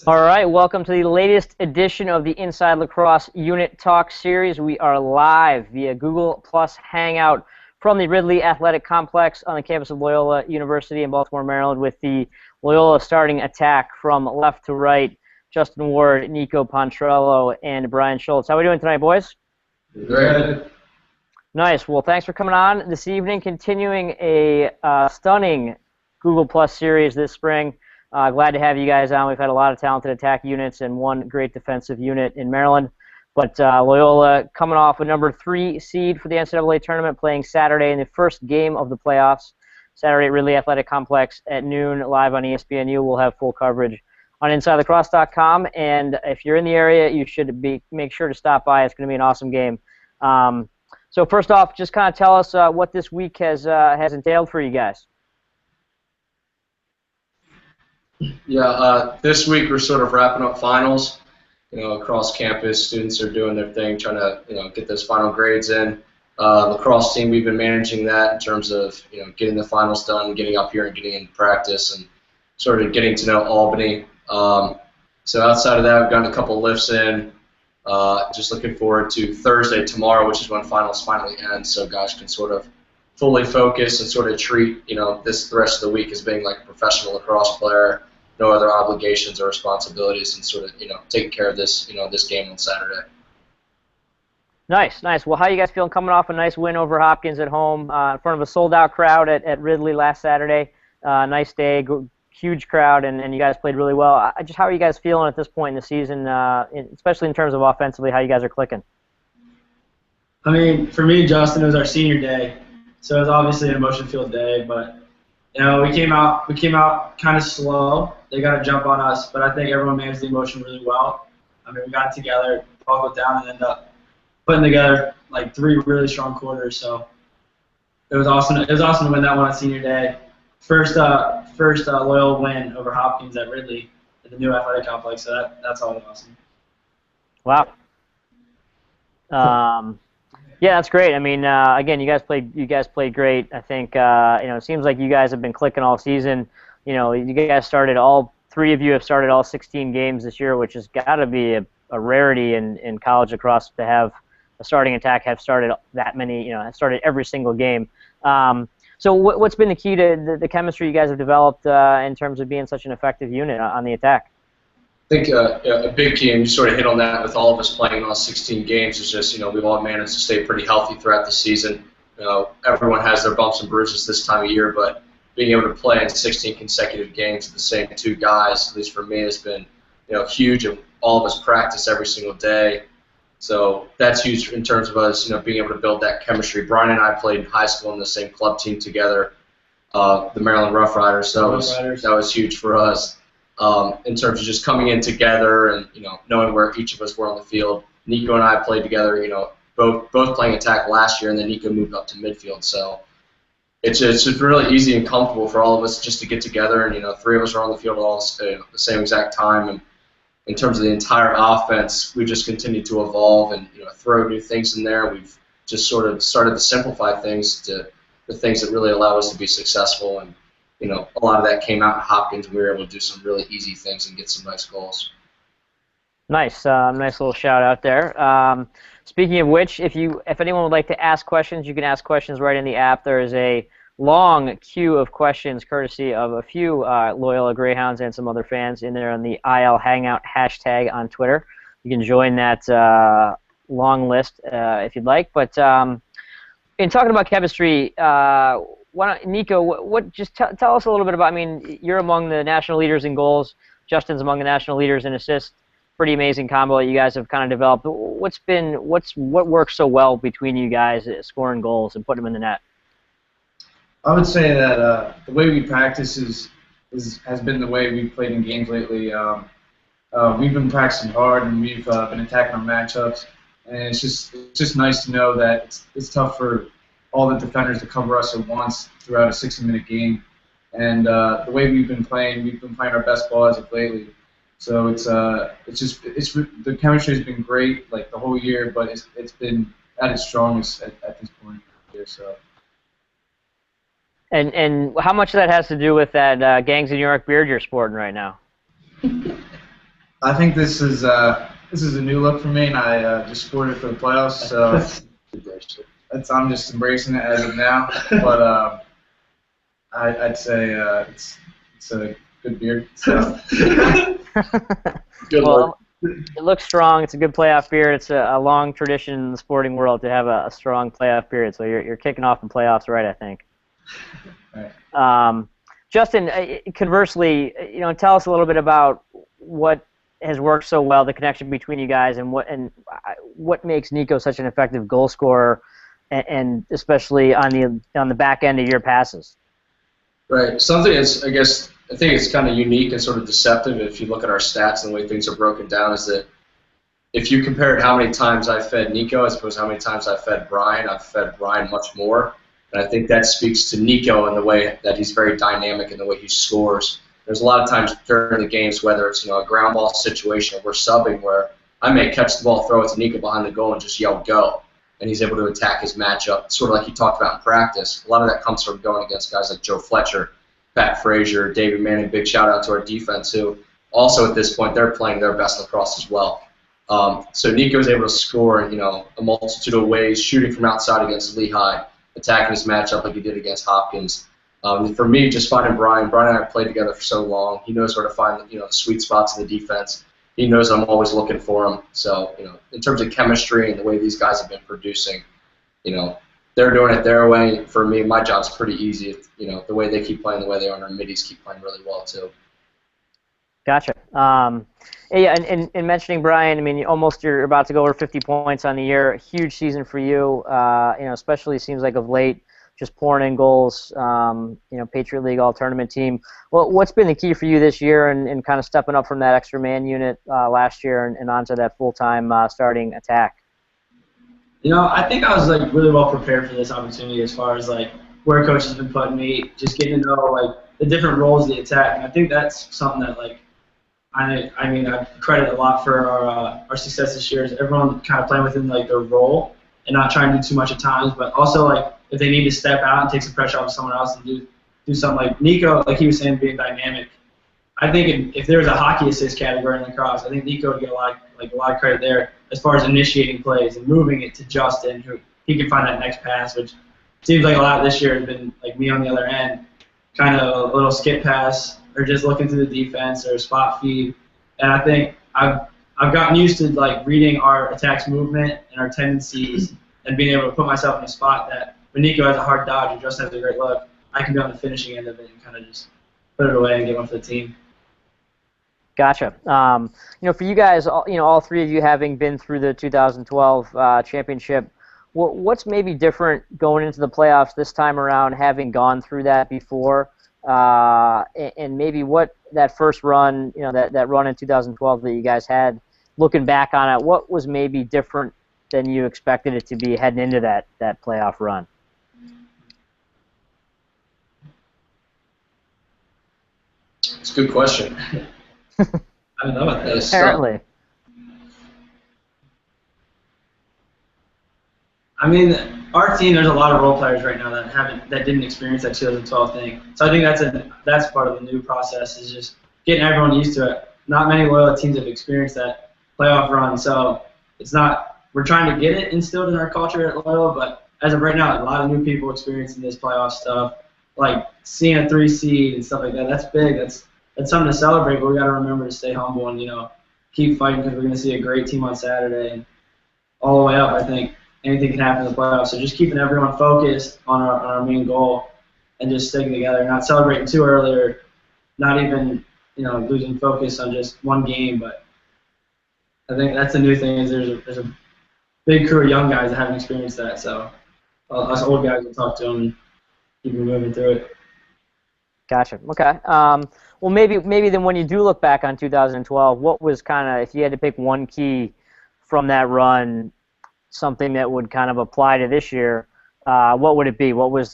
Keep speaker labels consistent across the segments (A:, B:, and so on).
A: All right, welcome to the latest edition of the Inside Lacrosse Unit Talk series. We are live via Google Plus Hangout from the Ridley Athletic Complex on the campus of Loyola University in Baltimore, Maryland, with the Loyola starting attack from left to right: Justin Ward, Nico Pontrello, and Brian Schultz. How are we doing tonight, boys?
B: Good.
A: Nice. Well, thanks for coming on this evening. Continuing a stunning Google Plus series this spring. Glad to have you guys on. We've had a lot of talented attack units and one great defensive unit in Maryland. But Loyola coming off a number 3 seed for the NCAA Tournament, playing Saturday in the first game of the playoffs. Saturday at Ridley Athletic Complex at noon, live on ESPNU. We'll have full coverage on InsideLacrosse.com. And if you're in the area, you should make sure to stop by. It's going to be an awesome game. So first off, just kind of tell us what this week has entailed for you guys.
B: Yeah, this week we're sort of wrapping up finals. Across campus, students are doing their thing, trying to get those final grades in. Lacrosse team, we've been managing that in terms of getting the finals done, getting up here and getting into practice, and sort of getting to know Albany. So outside of that, we've gotten a couple lifts in. Just looking forward to Thursday, tomorrow, which is when finals finally end, so guys can sort of fully focus and sort of treat the rest of the week as being like a professional lacrosse player, no other obligations or responsibilities, and sort of taking care of this this game on Saturday.
A: Nice. Well, how are you guys feeling coming off a nice win over Hopkins at home in front of a sold-out crowd at Ridley last Saturday? Nice day, huge crowd, and you guys played really well. Just how are you guys feeling at this point in the season, especially in terms of offensively, how you guys are clicking?
C: I mean, for me, Justin, it was our senior day, so it was obviously an emotion-filled day. But we came out kind of slow. They got a jump on us, but I think everyone managed the emotion really well. I mean, we got together, buckled down, and ended up putting together like 3 really strong quarters. So it was awesome. It was awesome to win that one on senior day. First Loyola win over Hopkins at Ridley at the new athletic complex. So that's always awesome.
A: Wow. Yeah, that's great. I mean, again, you guys played great. I think it seems like you guys have been clicking all season. You guys started all 3 of you have started all 16 games this year, which has got to be a rarity in college lacrosse to have a starting attack have started that many. Started every single game. So what's been the key to the chemistry you guys have developed in terms of being such an effective unit on the attack?
B: I think a big key, and you sort of hit on that with all of us playing all 16 games, is just we've all managed to stay pretty healthy throughout the season. Everyone has their bumps and bruises this time of year, but being able to play in 16 consecutive games with the same 2 guys, at least for me, has been huge. And all of us practice every single day, so that's huge in terms of us being able to build that chemistry. Brian and I played in high school in the same club team together, the Maryland Rough Riders. So that was huge for us. In terms of just coming in together and knowing where each of us were on the field. Nico and I played together, both playing attack last year, and then Nico moved up to midfield. So it's just really easy and comfortable for all of us just to get together, and 3 of us are on the field all at the same exact time. And in terms of the entire offense, we just continue to evolve and throw new things in there. We've just sort of started to simplify things to the things that really allow us to be successful. And a lot of that came out in Hopkins, and we were able to do some really easy things and get some nice goals.
A: Nice, nice little shout out there. Speaking of which, if anyone would like to ask questions, you can ask questions right in the app. There is a long queue of questions, courtesy of a few Loyola Greyhounds and some other fans in there on the IL Hangout hashtag on Twitter. You can join that long list if you'd like. But in talking about chemistry, Nico, just tell us a little bit about. I mean, you're among the national leaders in goals. Justin's among the national leaders in assists. Pretty amazing combo that you guys have kind of developed. What works so well between you guys scoring goals and putting them in the net?
D: I would say that the way we practice has been the way we've played in games lately. We've been practicing hard, and we've been attacking our matchups, and it's just nice to know that it's tough for all the defenders to cover us at once throughout a 60-minute game. And the way we've been playing our best ball as of lately. So the chemistry has been great like the whole year, but it's been at its strongest at this point here. So.
A: And how much of that has to do with that Gangs of New York beard you're sporting right now?
D: I think this is a new look for me, and I just scored it for the playoffs. So I'm just embracing it as of now. But I'd say it's a good beer. So.
B: Good
A: well, it looks strong. It's a good playoff beer. It's a long tradition in the sporting world to have a strong playoff period. So you're kicking off the playoffs right, I think.
D: Right.
A: Justin, conversely, tell us a little bit about what has worked so well, the connection between you guys, and what makes Nico such an effective goal scorer, and especially on the back end of your passes.
B: Right. Something is, I think it's kind of unique and sort of deceptive if you look at our stats and the way things are broken down, is that if you compared how many times I fed Nico as opposed to how many times I fed Brian, I've fed Brian much more. And I think that speaks to Nico in the way that he's very dynamic in the way he scores. There's a lot of times during the games, whether it's a ground ball situation or we're subbing, where I may catch the ball, throw it to Nico behind the goal, and just yell "go," and he's able to attack his matchup, sort of like he talked about in practice. A lot of that comes from going against guys like Joe Fletcher, Pat Frazier, David Manning. Big shout out to our defense, who also at this point they're playing their best lacrosse as well. So Nico's able to score a multitude of ways, shooting from outside against Lehigh, attacking his matchup like he did against Hopkins. For me, just finding Brian and I have played together for so long. He knows where to find the sweet spots in the defense. He knows I'm always looking for him. So in terms of chemistry and the way these guys have been producing, they're doing it their way. For me, my job's pretty easy. The way they keep playing, the way they are, and our middies keep playing really well too.
A: Gotcha. Yeah, and mentioning Brian, I mean, you're about to go over 50 points on the year. Huge season for you. Especially seems like of late, just pouring in goals. Patriot League All-Tournament team. Well, what's been the key for you this year, and kind of stepping up from that extra man unit last year and onto that full-time starting attack?
C: I think I was really well prepared for this opportunity as far as where coach has been putting me, just getting to know the different roles of the attack, and I think that's something that I credit a lot for our success this year. Is everyone kind of playing within their role and not trying to do too much at times, but also if they need to step out and take some pressure off someone else and do something like Nico, like he was saying, being dynamic. I think if there was a hockey assist category in lacrosse, I think Nico would get a lot of credit there as far as initiating plays and moving it to Justin, who he can find that next pass, which seems like a lot this year has been me on the other end, kind of a little skip pass or just looking through the defense or spot feed. And I think I've gotten used to reading our attack's movement and our tendencies and being able to put myself in a spot that when Nico has a hard dodge and Justin has a great look, I can be on the finishing end of it and kind of just put it away and get one for the team.
A: Gotcha. For you guys, all three of you having been through the 2012 championship, what's maybe different going into the playoffs this time around, having gone through that before, and maybe what that first run, that run in 2012 that you guys had, looking back on it, what was maybe different than you expected it to be heading into that playoff run?
B: It's a good question.
C: I don't know about that.
A: Apparently.
C: I mean, our team, there's a lot of role players right now that didn't experience that 2012 thing. So I think that's part of the new process, is just getting everyone used to it. Not many Loyola teams have experienced that playoff run, so we're trying to get it instilled in our culture at Loyola, but as of right now, a lot of new people experiencing this playoff stuff, seeing a 3 seed and stuff like that. That's big. That's something to celebrate, but we got to remember to stay humble and keep fighting, because we're going to see a great team on Saturday, and all the way up, I think anything can happen in the playoffs. So just keeping everyone focused on our main goal and just sticking together, not celebrating too early, or not even losing focus on just one game. But I think that's the new thing, is there's a big crew of young guys that haven't experienced that. So us old guys will talk to them and keep them moving through it.
A: Gotcha. Okay. Well, maybe then when you do look back on 2012, what was if you had to pick one key from that run, something that would kind of apply to this year, what would it be? What was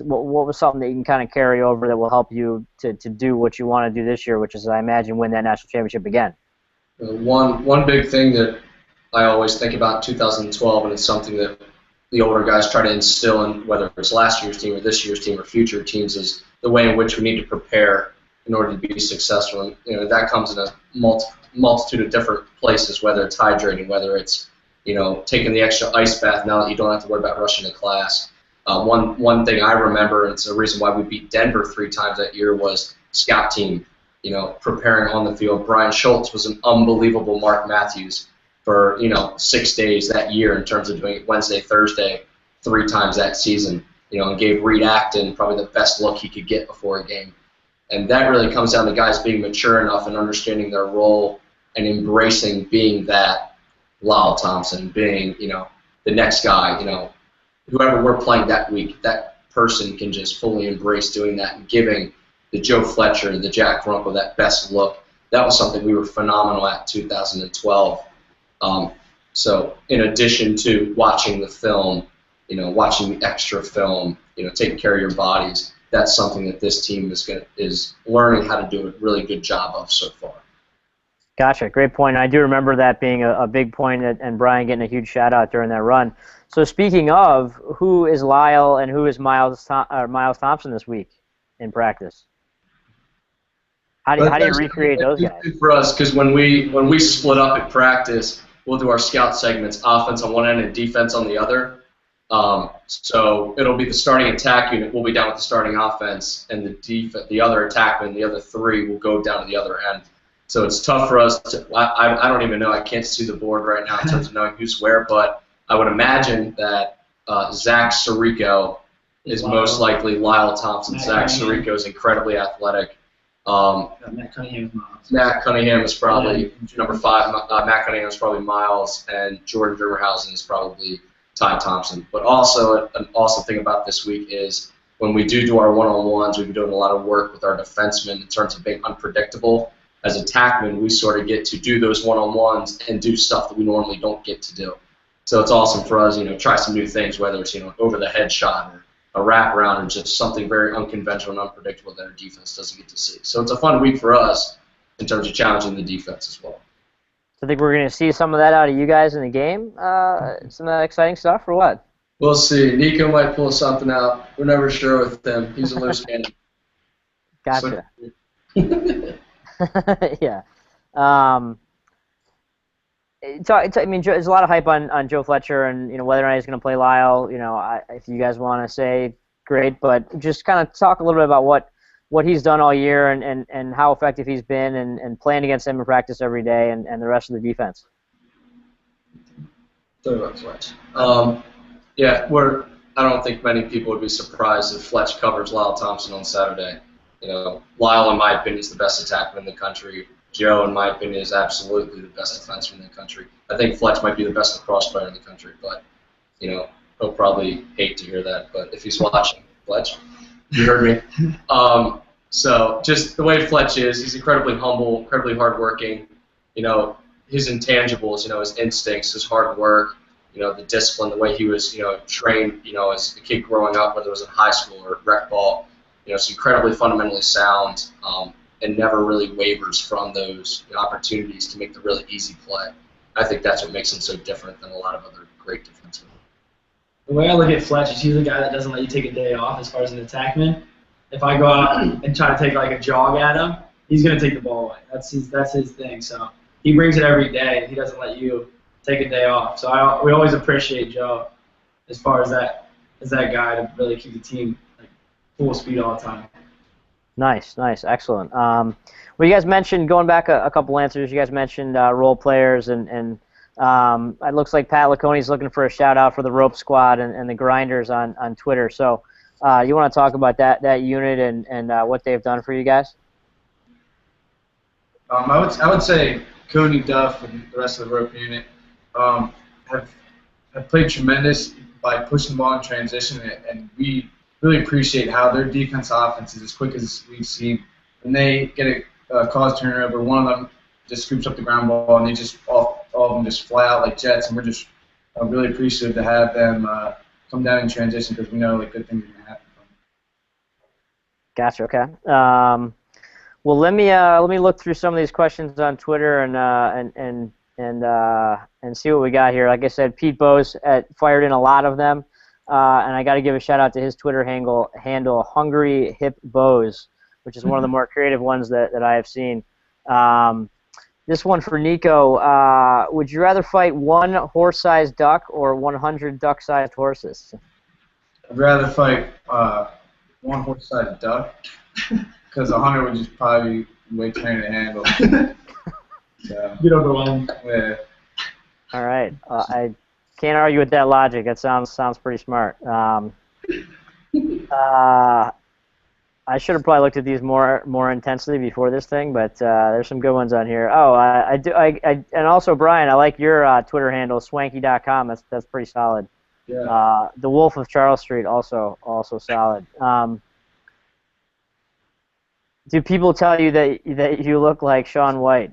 A: something that you can kind of carry over that will help you to do what you want to do this year, which is, I imagine, win that national championship again?
B: One big thing that I always think about in 2012, and it's something that the older guys try to instill in, whether it's last year's team or this year's team or future teams, is the way in which we need to prepare in order to be successful. And that comes in a multitude of different places, whether it's hydrating, whether it's taking the extra ice bath now that you don't have to worry about rushing to class. One thing I remember, and it's the reason why we beat Denver 3 times that year, was scout team. Preparing on the field. Brian Schultz was an unbelievable Mark Matthews for 6 days that year in terms of doing it Wednesday, Thursday, 3 times that season. And gave Reed Acton probably the best look he could get before a game. And that really comes down to guys being mature enough and understanding their role and embracing being that Lyle Thompson, being the next guy. Whoever we're playing that week, that person can just fully embrace doing that and giving the Joe Fletcher, the Jack Runkle, that best look. That was something we were phenomenal at in 2012. So in addition to watching the film, watching the extra film, taking care of your bodies, that's something that this team is learning how to do a really good job of so far.
A: Gotcha. Great point. I do remember that being a big point, and Brian getting a huge shout-out during that run. So speaking of, who is Lyle and who is Miles Thompson this week in practice? How do you recreate those guys?
B: For us, because when we split up at practice, we'll do our scout segments, offense on one end and defense on the other. So it'll be the starting attack unit. We'll be down with the starting offense, and the other attackmen, the other 3, will go down to the other end. So it's tough for us to. I don't even know. I can't see the board right now in terms of knowing who's where, but I would imagine that Zach Sirico is most likely Lyle Thompson. Zach Sirico is incredibly athletic.
C: Matt Cunningham is Miles.
B: Matt Cunningham is probably number 5. Matt Cunningham is probably Miles, and Jordan Drimmerhausen is probably Ty Thompson. But also, an awesome thing about this week is when we do our one-on-ones, we've been doing a lot of work with our defensemen in terms of being unpredictable. As attackmen, we sort of get to do those one-on-ones and do stuff that we normally don't get to do. So it's awesome for us, try some new things, whether it's an over-the-head shot or a wraparound or just something very unconventional and unpredictable that our defense doesn't get to see. So it's a fun week for us in terms of challenging the defense as well.
A: So I think we're going to see some of that out of you guys in the game, some of that exciting stuff, or what?
B: We'll see. Nico might pull something out. We're never sure with him. He's a loose cannon.
A: Gotcha. Yeah. I mean, there's a lot of hype on Joe Fletcher, and whether or not he's going to play Lyle. If you guys want to say, great, but just kind of talk a little bit about what he's done all year and how effective he's been and playing against him in practice every day and the rest of the defense.
B: Talk about Fletch. Yeah, I don't think many people would be surprised if Fletch covers Lyle Thompson on Saturday. Lyle, in my opinion, is the best attackman in the country. Joe, in my opinion, is absolutely the best defenseman in the country. I think Fletch might be the best lacrosse player in the country, but he'll probably hate to hear that. But if he's watching, Fletch, you heard me. So just the way Fletch is, he's incredibly humble, incredibly hardworking. His intangibles, his instincts, his hard work, the discipline, the way he was, trained, as a kid growing up, whether it was in high school or rec ball. It's incredibly fundamentally sound. And never really wavers from those opportunities to make the really easy play. I think that's what makes him so different than a lot of other great defensemen.
C: The way I look at Fletch is he's the guy that doesn't let you take a day off as far as an attackman. If I go out and try to take like a jog at him, he's going to take the ball away. That's his thing. So he brings it every day. He doesn't let you take a day off. So we always appreciate Joe as far as that guy to really keep the team full speed all the time.
A: Nice, excellent. Well, you guys mentioned, going back a couple answers, you guys mentioned role players, and it looks like Pat Laconi's looking for a shout-out for the Rope Squad and the Grinders on Twitter. So you want to talk about that unit and what they've done for you guys?
D: I would say Cody, Duff, and the rest of the Rope unit have played tremendous by pushing the ball in transition, and we really appreciate how their offense is as quick as we've seen. When they get a cause turnover, one of them just scoops up the ground ball, and they just all of them just fly out like jets. And we're just really appreciative to have them come down in transition because we know good things are going to happen from them.
A: Gotcha. Okay. Well, let me look through some of these questions on Twitter and see what we got here. Like I said, Pete Bose fired in a lot of them. And I got to give a shout out to his Twitter handle Hungry Hip Bose. which is one of the more creative ones that I have seen. This one for Nico. Would you rather fight one horse-sized duck or 100 duck-sized horses?
D: I'd rather fight one horse-sized duck because 100 would just probably be way too to handle. So,
C: Get overwhelmed.
D: Yeah.
A: All right. I can't argue with that logic. That sounds pretty smart. I should have probably looked at these more intensely before this thing, but there's some good ones on here. Oh, I do. And also, Brian, I like your Twitter handle, swanky.com. That's pretty solid.
D: Yeah.
A: The Wolf of Charles Street, also solid. Do people tell you that you look like Shaun White?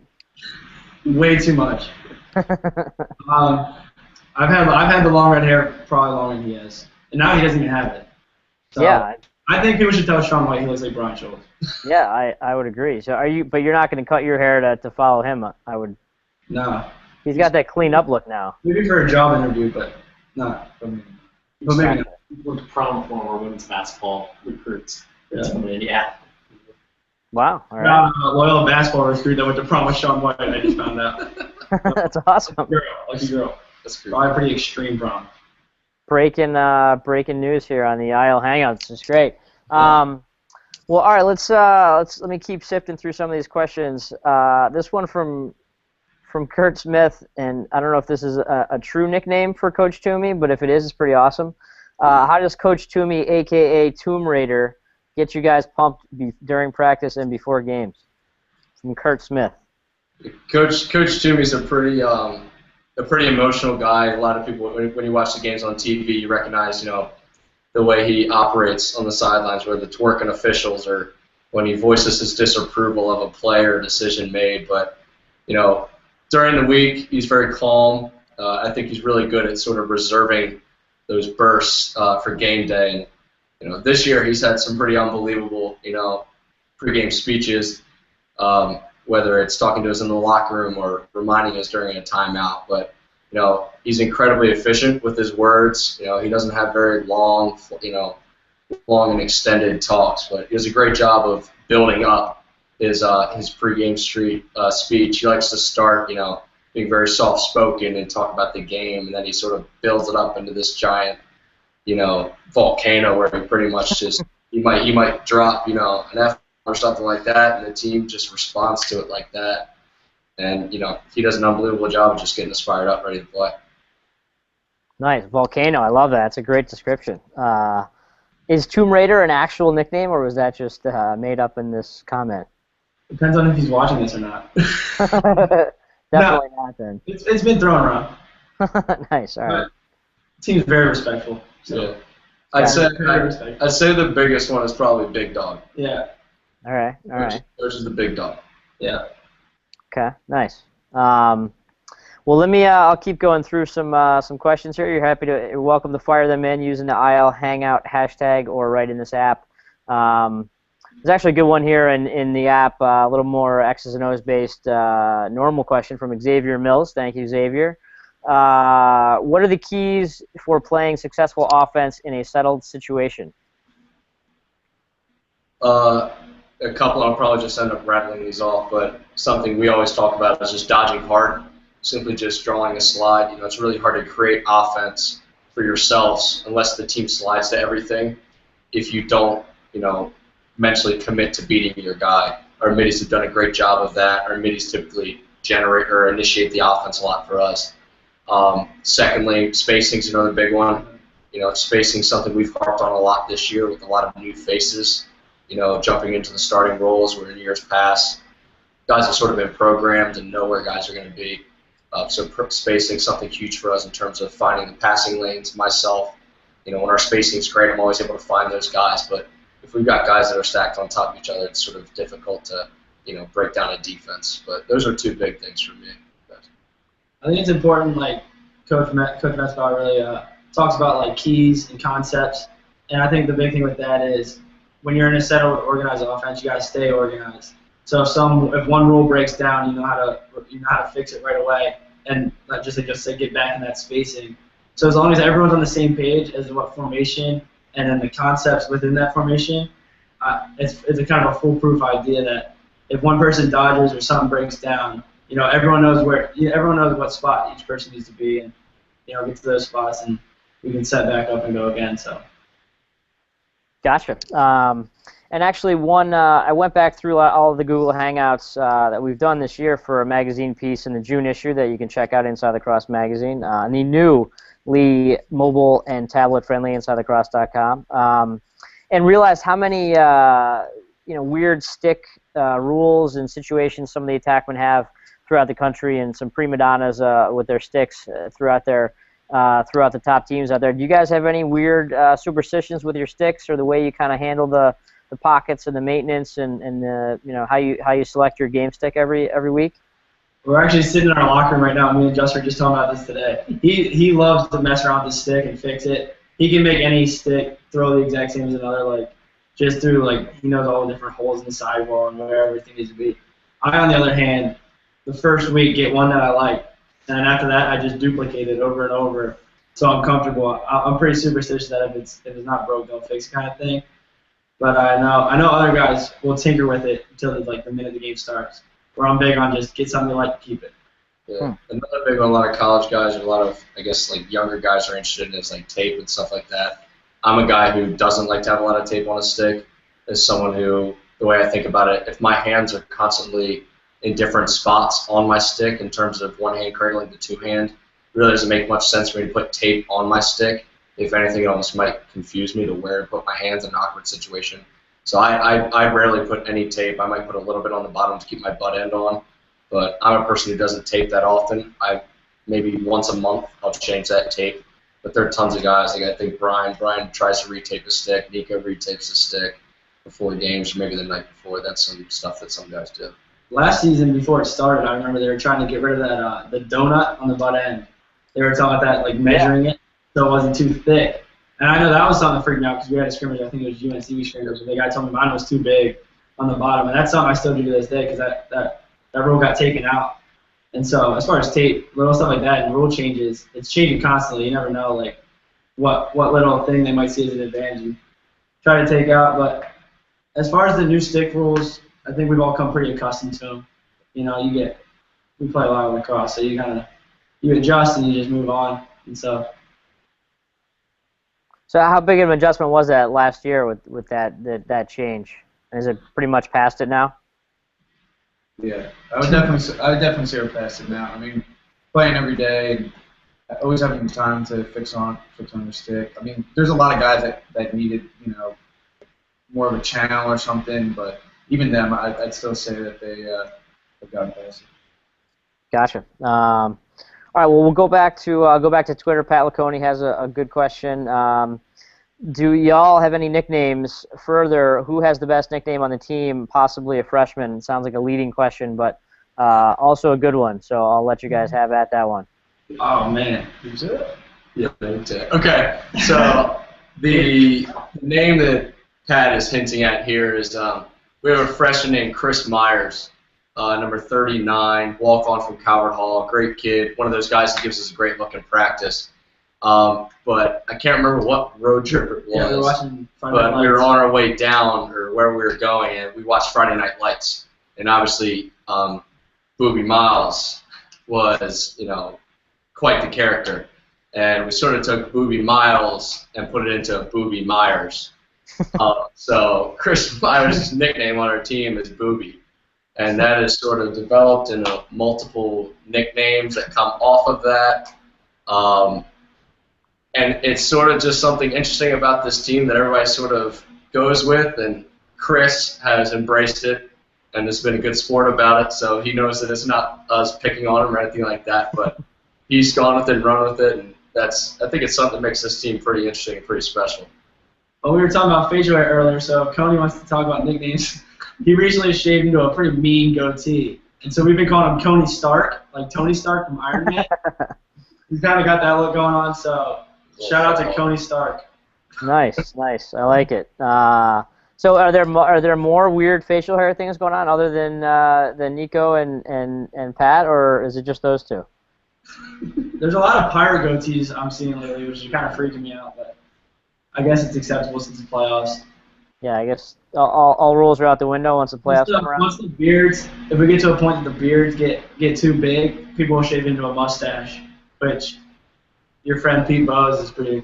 C: Way too much. I've had the long red hair probably longer than he has, and now he doesn't even have it. So
A: Yeah.
C: I think people should tell Shaun White he looks like Brian Schultz.
A: Yeah, I would agree. So but you're not going to cut your hair to follow him. I would.
C: No.
A: He's got that clean up look now.
C: Maybe for a job interview, but no. But maybe not.
E: Went to prom with one of our women's basketball recruits.
C: Yeah.
A: Wow. All right.
C: Loyola basketball recruit that went to prom with Shaun White, I just found out.
A: That's awesome.
C: Lucky girl.
B: That's great.
C: Probably a pretty extreme prom.
A: Breaking news here on the IL Hangouts. It's great. Well, all right. Let me keep sifting through some of these questions. This one from Kurt Smith, and I don't know if this is a true nickname for Coach Tumi, but if it is, it's pretty awesome. How does Coach Tumi, aka Tomb Raider, get you guys pumped during practice and before games? From Kurt Smith.
B: Coach Toomey's a pretty emotional guy. A lot of people, when you watch the games on TV, you recognize, the way he operates on the sidelines, whether it's working officials or when he voices his disapproval of a player or decision made. But, during the week, he's very calm. I think he's really good at sort of reserving those bursts for game day. And, this year he's had some pretty unbelievable, pregame speeches, whether it's talking to us in the locker room or reminding us during a timeout. But, he's incredibly efficient with his words. He doesn't have very long and extended talks, but he does a great job of building up his pregame speech. He likes to start, being very soft-spoken and talk about the game, and then he sort of builds it up into this giant, volcano where he pretty much just he might drop, an F or something like that, and the team just responds to it like that. And, he does an unbelievable job of just getting us fired up, ready to play.
A: Nice. Volcano. I love that. That's a great description. Is Tomb Raider an actual nickname, or was that just made up in this comment?
C: Depends on if he's watching this or not.
A: Definitely not, then.
C: It's been thrown around.
A: Nice. All right.
C: The team's very respectful. So.
B: Yeah. I'd say the biggest one is probably Big Dog.
C: Yeah.
A: All right.
B: Which is the Big Dog.
C: Yeah.
A: Okay. Nice. Well, let me. I'll keep going through some questions here. You're welcome to fire them in using the IL Hangout hashtag or right in this app. There's actually a good one here in the app. A little more X's and O's based normal question from Xavier Mills. Thank you, Xavier. What are the keys for playing successful offense in a settled situation?
B: A couple. I'll probably just end up rattling these off, but something we always talk about is just dodging hard. Simply just drawing a slide. It's really hard to create offense for yourselves unless the team slides to everything. If you don't, mentally commit to beating your guy. Our middies have done a great job of that. Our middies typically generate or initiate the offense a lot for us. Secondly, spacing is another big one. Spacing is something we've harped on a lot this year with a lot of new faces. Jumping into the starting roles where in years past, guys have sort of been programmed and know where guys are going to be. So spacing is something huge for us in terms of finding the passing lanes. Myself, when our spacing is great, I'm always able to find those guys. But if we've got guys that are stacked on top of each other, it's sort of difficult to, break down a defense. But those are two big things for me.
C: I think it's important, like Coach Mescal really talks about, like, keys and concepts. And I think the big thing with that is when you're in a settled, organized offense, you got to stay organized. So if one rule breaks down, you know how to fix it right away, and not just say get back in that spacing. So as long as everyone's on the same page as what formation and then the concepts within that formation, it's a kind of a foolproof idea that if one person dodges or something breaks down, everyone knows what spot each person needs to be, and get to those spots, and we can set back up and go again. So.
A: Gotcha. And actually, I went back through all of the Google Hangouts that we've done this year for a magazine piece in the June issue that you can check out Inside Lacrosse magazine, and the newly mobile and tablet friendly InsideLacrosse.com, and realized how many weird stick rules and situations some of the attackmen have throughout the country, and some prima donnas with their sticks throughout the top teams out there. Do you guys have any weird superstitions with your sticks, or the way you kind of handle the pockets and the maintenance, and how you select your game stick every week?
C: We're actually sitting in our locker room right now. Me and Justin were just talking about this today. He loves to mess around with the stick and fix it. He can make any stick throw the exact same as another, just through he knows all the different holes in the sidewall and where everything needs to be. I, on the other hand, the first week get one that I like, and then after that I just duplicate it over and over, so I'm comfortable. I'm pretty superstitious that if it's not broke, don't fix it kind of thing. But I know other guys will tinker with it until the minute the game starts. Where I'm big on just get something you like to keep it.
B: Yeah. Another big one, a lot of college guys or a lot of, I guess, younger guys are interested in is tape and stuff like that. I'm a guy who doesn't like to have a lot of tape on a stick. As someone who, the way I think about it, if my hands are constantly in different spots on my stick in terms of one hand cradling to two hand, it really doesn't make much sense for me to put tape on my stick. If anything, it almost might confuse me to where to put my hands in an awkward situation. So I rarely put any tape. I might put a little bit on the bottom to keep my butt end on, but I'm a person who doesn't tape that often. Maybe once a month I'll change that tape. But there are tons of guys. I think Brian tries to retape a stick. Nico retapes a stick before games, or maybe the night before. That's some stuff that some guys do.
C: Last season, before it started, I remember they were trying to get rid of that the donut on the butt end. They were talking about that, measuring it so it wasn't too thick. And I know that was something that freaked me out because we had a scrimmage. I think it was UNC scrimmage, and the guy told me mine was too big on the bottom. And that's something I still do to this day because that rule got taken out. And so as far as tape, little stuff like that and rule changes, it's changing constantly. You never know what little thing they might see as an advantage and try to take out. But as far as the new stick rules, I think we've all come pretty accustomed to them. We play a lot of lacrosse, so you adjust and you just move on. And so
A: how big of an adjustment was that last year with that change? Is it pretty much past it now?
D: Yeah, I would definitely say we're past it now. I mean, playing every day, always having time to fix on your stick. I mean, there's a lot of guys that needed more of a channel or something, but even them, I'd still say that they've gotten past it.
A: Gotcha. All right, well, we'll go back to Twitter. Pat Laconi has a good question. Do y'all have any nicknames? Further, who has the best nickname on the team? Possibly a freshman. It sounds like a leading question, but also a good one. So I'll let you guys have at that one.
C: Oh man,
B: who's it? Yeah, okay. So the name that Pat is hinting at here is we have a freshman named Chris Myers. Number 39, walk-on from Calvert Hall, great kid, one of those guys that gives us a great look in practice. But I can't remember what road trip it was,
C: yeah, we were watching
B: but we were on our way down, or where we were going, and we watched Friday Night Lights. And obviously, Booby Miles was, quite the character. And we sort of took Booby Miles and put it into Booby Myers. So Chris Myers' nickname on our team is Booby. And that is sort of developed into multiple nicknames that come off of that. And it's sort of just something interesting about this team that everybody sort of goes with, and Chris has embraced it and has been a good sport about it, so he knows that it's not us picking on him or anything like that, but he's gone with it and run with it, and I think it's something that makes this team pretty interesting and pretty special.
C: Well, we were talking about facial hair earlier, so Coney wants to talk about nicknames. He recently shaved into a pretty mean goatee, and so we've been calling him Coney Stark, like Tony Stark from Iron Man. He's kind of got that look going on, so shout out to Coney Stark.
A: Nice. I like it. So are there more weird facial hair things going on other than Nico and Pat, or is it just those two?
C: There's a lot of pirate goatees I'm seeing lately, which is kind of freaking me out, but I guess it's acceptable since the playoffs.
A: Yeah, I guess all rules are out the window once the playoffs come around.
C: Once the beards, if we get to a point that the beards get too big, people will shave into a mustache, which your friend Pete Bowes is pretty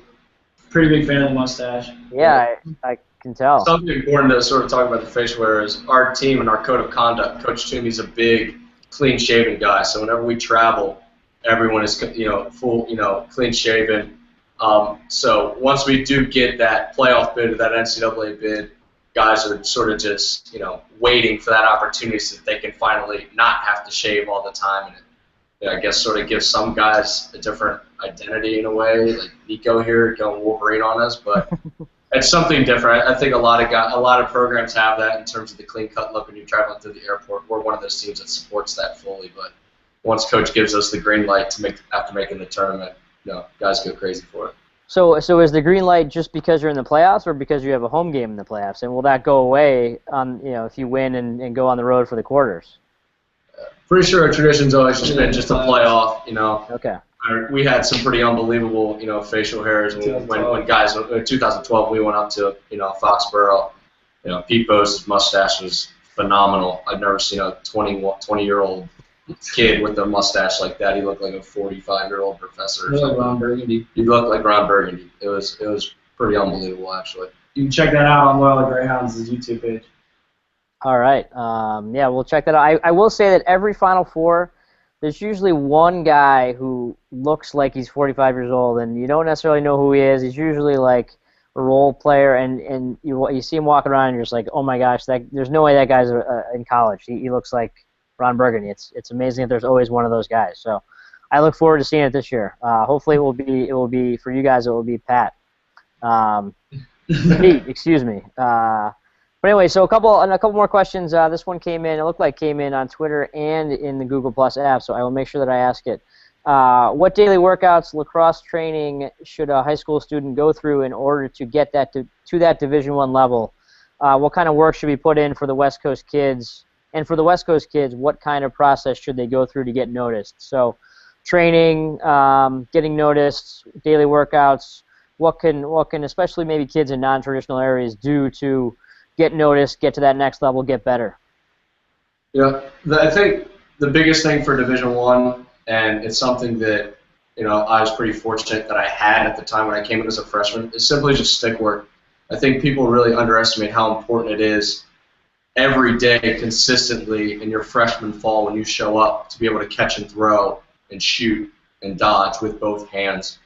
C: big fan of the mustache.
A: Yeah, I can tell.
B: Something important to sort of talk about the facial hair is our team and our code of conduct. Coach Tumi's a big, clean-shaven guy, so whenever we travel, everyone is full, clean shaven. So once we do get that playoff bid or that NCAA bid, guys are sort of just waiting for that opportunity so that they can finally not have to shave all the time. And I guess sort of gives some guys a different identity in a way, like Nico here going Wolverine on us, but it's something different. I think a lot of programs have that in terms of the clean cut look when you're traveling through the airport. We're one of those teams that supports that fully, but once coach gives us the green light after making the tournament, guys go crazy for it.
A: So is the green light just because you're in the playoffs, or because you have a home game in the playoffs? And will that go away on if you win and go on the road for the quarters?
B: Pretty sure our tradition's always just been just a playoff.
A: Okay.
B: We had some pretty unbelievable facial hairs when guys in 2012 we went up to Foxborough. Pete Bose's mustache was phenomenal. I've never seen a 20-year-old kid with a mustache like that. He looked like a 45-year-old professor.
C: Or like Ron Burgundy.
B: He looked like Ron Burgundy. It was pretty unbelievable, actually.
C: You can check that out on Loyola Greyhounds' YouTube page.
A: All right. Yeah, we'll check that out. I will say that every Final Four, there's usually one guy who looks like he's 45 years old, and you don't necessarily know who he is. He's usually like a role player, and you see him walking around, and you're just like, oh my gosh, there's no way that guy's in college. He looks like Ron Burgundy. It's amazing that there's always one of those guys. So I look forward to seeing it this year. Hopefully it will be for you guys. It will be Pat. Pete, excuse me. But anyway, so a couple more questions. This one came in. It looked like it came in on Twitter and in the Google Plus app. So I will make sure that I ask it. What daily workouts, lacrosse training should a high school student go through in order to get that to that Division I level? What kind of work should be put in for the West Coast kids? And for the West Coast kids, what kind of process should they go through to get noticed? So training, getting noticed, daily workouts, what can especially maybe kids in non-traditional areas do to get noticed, get to that next level, get better?
B: Yeah, I think the biggest thing for Division I, and it's something that I was pretty fortunate that I had at the time when I came in as a freshman, is simply just stick work. I think people really underestimate how important it is every day consistently in your freshman fall when you show up to be able to catch and throw and shoot and dodge with both hands.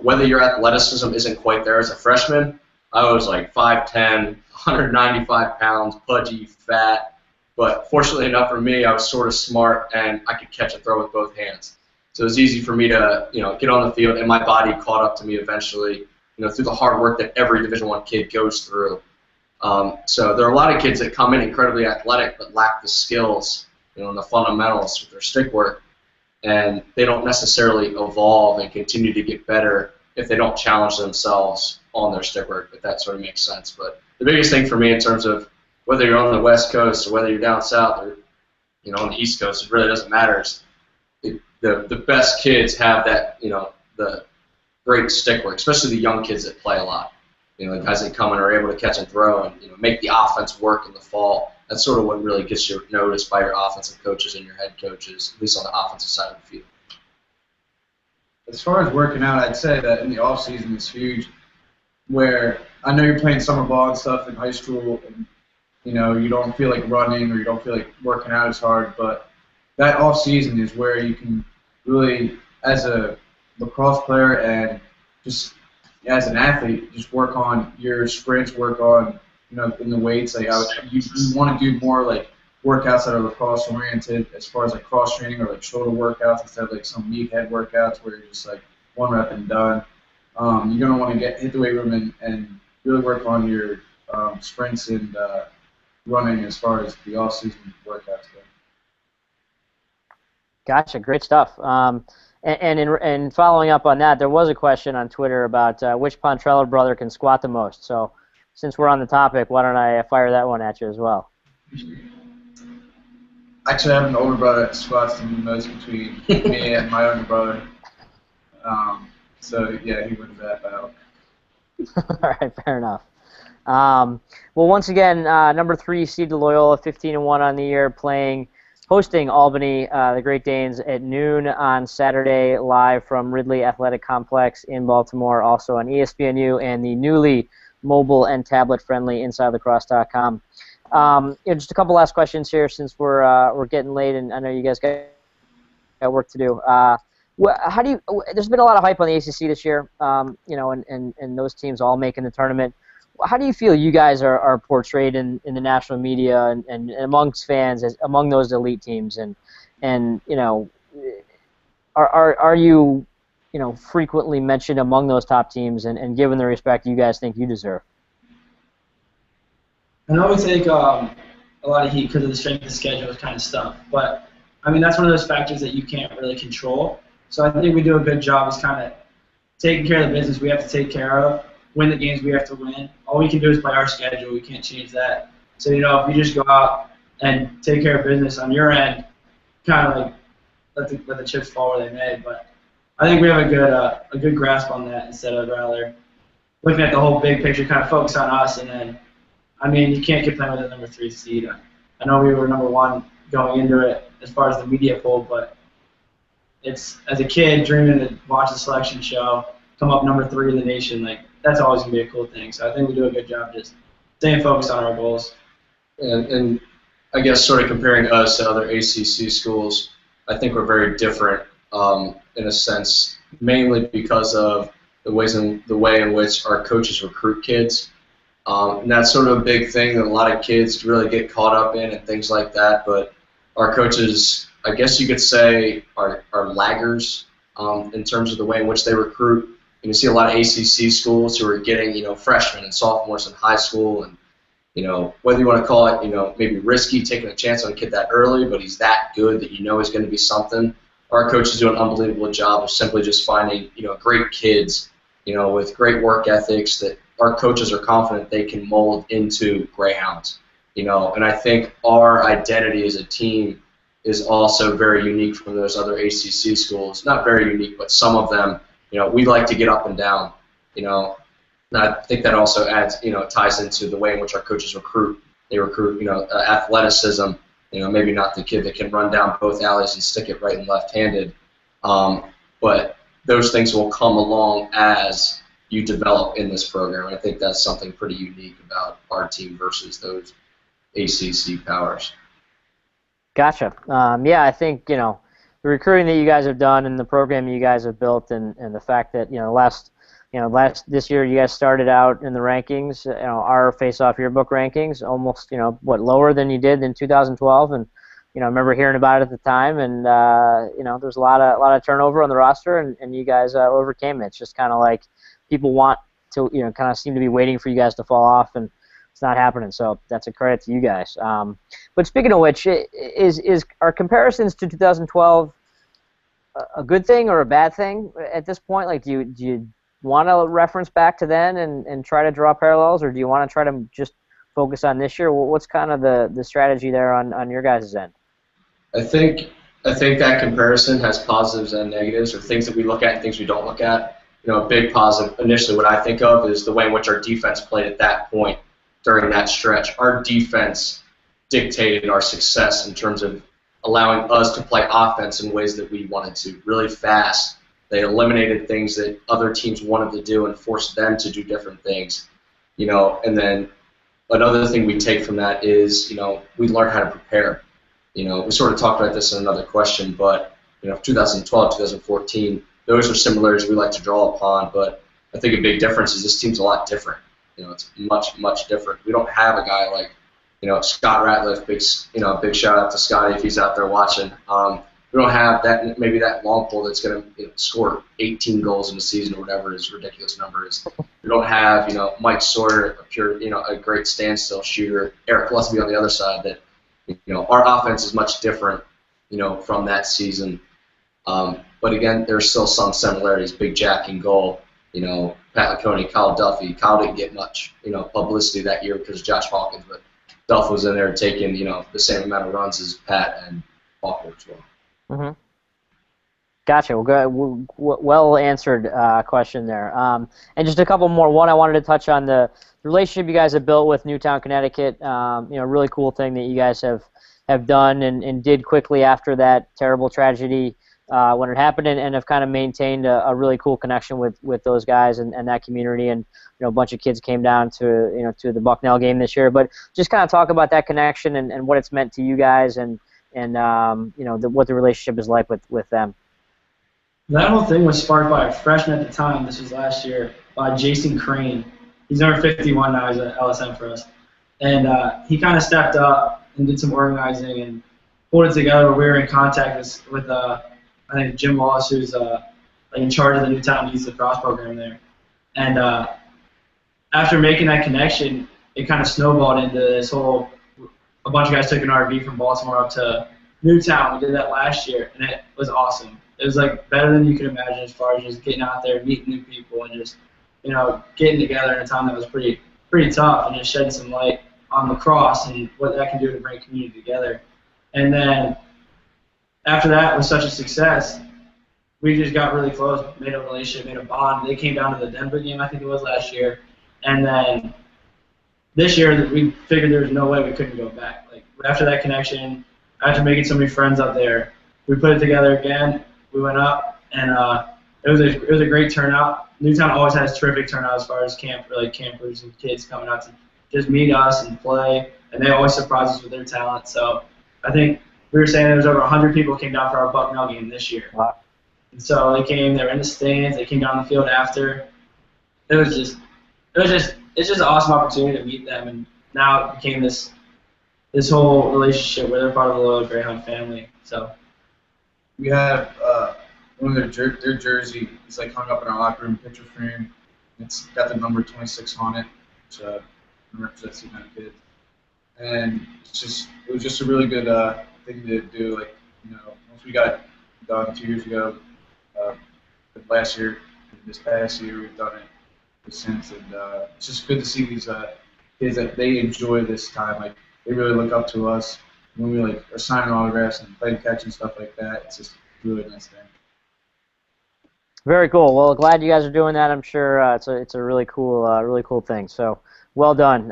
B: Whether your athleticism isn't quite there as a freshman, I was like 5'10", 195 pounds, pudgy, fat, but fortunately enough for me, I was sort of smart and I could catch and throw with both hands. So it was easy for me to get on the field, and my body caught up to me eventually through the hard work that every Division I kid goes through. So there are a lot of kids that come in incredibly athletic but lack the skills, and the fundamentals with their stick work, and they don't necessarily evolve and continue to get better if they don't challenge themselves on their stick work, if that sort of makes sense. But the biggest thing for me in terms of whether you're on the West Coast or whether you're down south or on the East Coast, it really doesn't matter. It's the best kids have that the great stick work, especially the young kids that play a lot. The guys that come in are able to catch and throw and make the offense work in the fall. That's sort of what really gets you noticed by your offensive coaches and your head coaches, at least on the offensive side of the field.
D: As far as working out, I'd say that in the off season is huge. Where I know you're playing summer ball and stuff in high school, and you don't feel like running or you don't feel like working out as hard, but that off season is where you can really, as a lacrosse player and just as an athlete, just work on your sprints, work on in the weights. Like you want to do more like workouts that are lacrosse oriented, as far as like cross training or like shoulder workouts instead of like some meathead workouts where you're just like one rep and done. You're gonna want to hit the weight room and really work on your sprints and running as far as the off season workouts go.
A: Gotcha, great stuff. And following up on that, there was a question on Twitter about which Pontrello brother can squat the most. So since we're on the topic, why don't I fire that one at you as well?
D: Actually, I have an older brother that squats the most between me and my younger brother. So, yeah, he wins that battle.
A: All right, fair enough. Well, once again, number 3 seed Loyola, 15-1 on the year, hosting Albany, the Great Danes, at noon on Saturday, live from Ridley Athletic Complex in Baltimore, also on ESPNU and the newly mobile and tablet-friendly InsideLacrosse.com. Just a couple last questions here since we're getting late, and I know you guys got work to do. How do you? There's been a lot of hype on the ACC this year, and those teams all making the tournament. How do you feel you guys are portrayed in the national media and amongst fans among those elite teams? And are you frequently mentioned among those top teams and given the respect you guys think you deserve?
C: I know we take a lot of heat because of the strength of the schedule kind of stuff, but I mean that's one of those factors that you can't really control. So I think we do a good job is kind of taking care of the business we have to take care of, win the games we have to win. All we can do is play our schedule. We can't change that. So, if you just go out and take care of business on your end, kind of like let the chips fall where they may. But I think we have a good grasp on that instead of rather looking at the whole big picture, kind of focus on us. And then, I mean, you can't complain with the number 3 seed. I know we were number 1 going into it as far as the media poll, but it's, as a kid, dreaming to watch the selection show, come up number 3 in the nation, that's always going to be a cool thing. So I think we do a good job just staying focused on our goals.
B: And I guess sort of comparing us to other ACC schools, I think we're very different in a sense, mainly because of the way in which our coaches recruit kids. And that's sort of a big thing that a lot of kids really get caught up in and things like that. But our coaches, I guess you could say, are laggers in terms of the way in which they recruit. And you see a lot of ACC schools who are getting, freshmen and sophomores in high school, and whether you want to call it, maybe risky, taking a chance on a kid that early, but he's that good that he's going to be something. Our coaches do an unbelievable job of simply just finding, great kids, with great work ethics that our coaches are confident they can mold into Greyhounds, And I think our identity as a team is also very unique from those other ACC schools. Not very unique, but some of them. We like to get up and down, and I think that also adds, ties into the way in which our coaches recruit. They recruit, athleticism, maybe not the kid that can run down both alleys and stick it right and left-handed, but those things will come along as you develop in this program. I think that's something pretty unique about our team versus those ACC powers.
A: Gotcha. Yeah, I think, the recruiting that you guys have done and the program you guys have built, and the fact that this year you guys started out in the rankings, our face-off yearbook rankings, almost lower than you did in 2012, and I remember hearing about it at the time, and there's a lot of turnover on the roster, and you guys overcame it. It's just kind of like people want to kind of seem to be waiting for you guys to fall off, and it's not happening. So that's a credit to you guys. But speaking of which, are comparisons to 2012 a good thing or a bad thing at this point? Like, do you want to reference back to then and try to draw parallels, or do you want to try to just focus on this year? What's kind of the strategy there on your guys' end?
B: I think that comparison has positives and negatives, or things that we look at and things we don't look at. A big positive initially what I think of is the way in which our defense played at that point during that stretch. Our defense dictated our success in terms of allowing us to play offense in ways that we wanted to, really fast. They eliminated things that other teams wanted to do and forced them to do different things. And then another thing we take from that is, we learned how to prepare. We sort of talked about this in another question, but 2012, 2014, those are similarities we like to draw upon, but I think a big difference is this team's a lot different. It's much, much different. We don't have a guy like, Scott Ratliff, big shout out to Scotty if he's out there watching. We don't have that long pole that's going to score 18 goals in a season or whatever his ridiculous number is. We don't have, Mike Sawyer, a great standstill shooter. Eric Gillespie on the other side. That, our offense is much different, from that season. But again, there's still some similarities. Big Jack in goal. Pat Laconey, Kyle Duffy. Kyle didn't get much, publicity that year because of Josh Hopkins, but Duff was in there taking, the same amount of runs as Pat and Hawkins as well.
A: Mm-hmm. Gotcha. Well answered question there. And just a couple more. One, I wanted to touch on the relationship you guys have built with Newtown, Connecticut. Really cool thing that you guys have done and did quickly after that terrible tragedy when it happened, and have kind of maintained a really cool connection with those guys and that community. And a bunch of kids came down to the Bucknell game this year. But just kind of talk about that connection and what it's meant to you guys and what the relationship is like with them.
C: That whole thing was sparked by a freshman at the time. This was last year, by Jason Crane. He's number 51 now. He's at LSM for us. And he kind of stepped up and did some organizing and pulled it together. We were in contact with I think Jim Wallace, who's in charge of the Newtown Youth Lacrosse program there. And after making that connection, it kind of snowballed into this whole. A bunch of guys took an RV from Baltimore up to Newtown. We did that last year, and it was awesome. It was like better than you could imagine as far as just getting out there, meeting new people, and just getting together in a time that was pretty tough, and just shedding some light on lacrosse and what that can do to bring a community together. And then after that was such a success, we just got really close, made a relationship, made a bond. They came down to the Denver game, I think it was last year, and then this year we figured there was no way we couldn't go back. Like after that connection, after making so many friends up there, we put it together again. We went up, and it was a great turnout. Newtown always has terrific turnout as far as campers and kids coming out to just meet us and play, and they always surprise us with their talent. So I think we were saying there was over 100 people came down for our Bucknell game this year. Wow. And so they came, they were in the stands, they came down the field after. It's just an awesome opportunity to meet them, and now it became this whole relationship where they're part of the Loyola Greyhound family. So
D: we have one of their jersey is like hung up in our locker room picture frame. It's got the number 26 on it, which represents the United Kids. And it was just a really good thing to do. Like once we got done 2 years ago, last year, this past year we've done it since, and it's just good to see these kids that they enjoy this time. Like they really look up to us when we are signing autographs and playing catch and stuff like that. It's just a really nice thing.
A: Very cool. Well, glad you guys are doing that. I'm sure it's a really cool thing. So well done.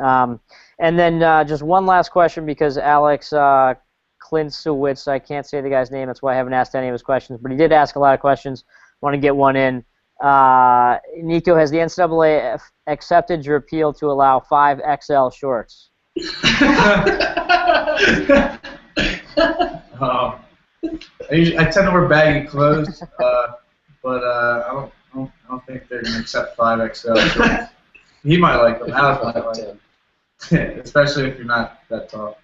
A: And then just one last question, because Alex Klintzowitz, I can't say the guy's name, that's why I haven't asked any of his questions, but he did ask a lot of questions. Want to get one in. Nico, has the NCAA accepted your appeal to allow 5XL shorts?
D: I tend to wear baggy clothes, but I don't think they're going to accept 5XL shorts. He might like them. Alex might like them. Especially if you're not that tall.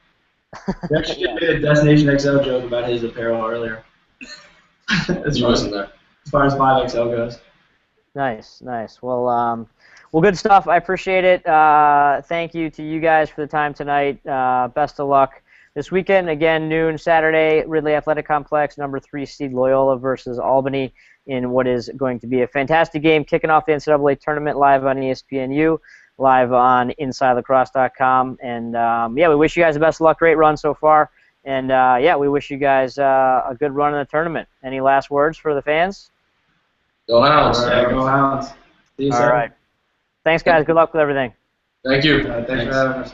C: We actually made a Destination XL joke about his apparel earlier.
B: He wasn't there.
C: As far as 5XL goes.
A: Nice. Well, good stuff. I appreciate it. Thank you to you guys for the time tonight. Best of luck this weekend. Again, noon Saturday, Ridley Athletic Complex, number 3 seed Loyola versus Albany in what is going to be a fantastic game, kicking off the NCAA Tournament live on ESPNU, live on InsideLacrosse.com. And, we wish you guys the best of luck. Great run so far. And, we wish you guys a good run in the tournament. Any last words for the fans?
B: Go Hounds.
C: Yeah, go Hounds. See you soon.
A: All right. Thanks, guys. Good luck with everything.
B: Thank you.
D: Thanks for having us.